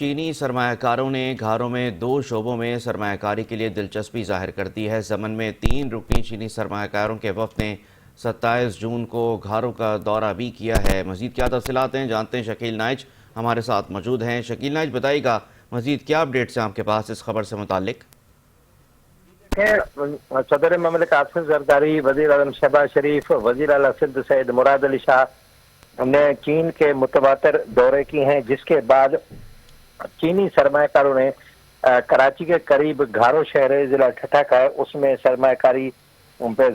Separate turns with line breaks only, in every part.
چینی سرمایہ کاروں نے گھاروں میں 2 شعبوں میں سرمایہ کاری کے لیے دلچسپی ظاہر کر دی ہے۔ ضمن میں 3 رکنی چینی سرمایہ کاروں کے وفد نے 27 جون کو گھاروں کا دورہ بھی کیا ہے۔ مزید کیا تفصیلات ہیں جانتے ہیں، شکیل نائچ ہمارے ساتھ موجود ہیں۔ شکیل نائچ بتائیے گا مزید کیا اپڈیٹس ہیں آپ کے پاس اس خبر سے متعلق؟
صدر مملکت آصف زرداری، وزیر اعظم شہباز شریف، وزیر اعلیٰ سندھ سید مراد علی شاہ نے چین کے متواتر دورے کی ہیں، جس کے بعد چینی سرمایہ کاروں نے کراچی کے قریب گھارو شہر ضلع ٹھٹھہ کا ہے، اس میں سرمایہ کاری پہ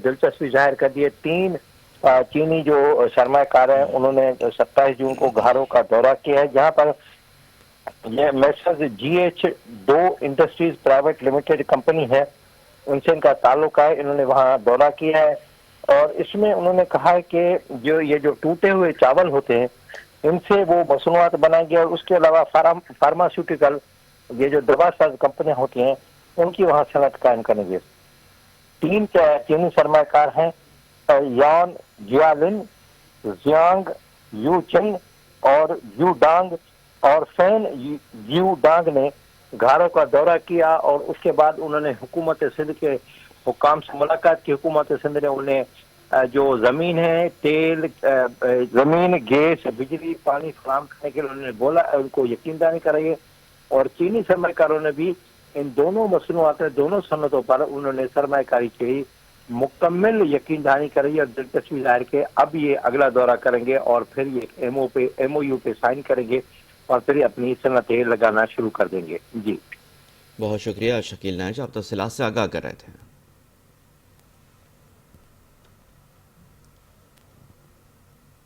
دلچسپی ظاہر کر دی ہے۔ 3 چینی جو سرمایہ کار ہیں انہوں نے 27 جون کو گھارو کا دورہ کیا ہے، جہاں پر یہ messrs GH2 industries private limited company ہے، ان سے ان کا تعلق ہے۔ انہوں نے وہاں دورہ کیا ہے اور اس میں انہوں نے کہا ہے کہ یہ جو ٹوٹے ہوئے چاول ہوتے ہیں ان سے وہ مصنوعات بنائیں گے، اور اس کے علاوہ فارماسیوٹیکل یہ جو دوا ساز کمپنیاں ہوتی ہیں ان کی وہاں صنعت قائم کریں گے۔ 3 چینی سرمایہ کار ہیں، یان جیالن، زیانگ یو چن اور یو ڈانگ اور فین یو ڈانگ نے گھاروں کا دورہ کیا، اور اس کے بعد انہوں نے حکومت سندھ کے حکام سے ملاقات کی۔ حکومت سندھ نے انہیں جو زمین ہے، تیل، زمین، گیس، بجلی، پانی فراہم کرنے کے لیے انہوں نے بولا، ان کو یقین دہانی کرائی، اور چینی سرمایہ کاروں نے بھی ان دونوں مصنوعات، دونوں صنعتوں پر انہوں نے سرمایہ کاری کی مکمل یقین دہانی کرائی اور دلچسپی ظاہر کے اب یہ اگلا دورہ کریں گے اور پھر یہ MOU پہ سائن کریں گے اور پھر اپنی صنعتیں لگانا شروع کر دیں گے۔ جی
بہت شکریہ شکیل نائچ، آپ تفصیلات سے آگاہ کر رہے تھے۔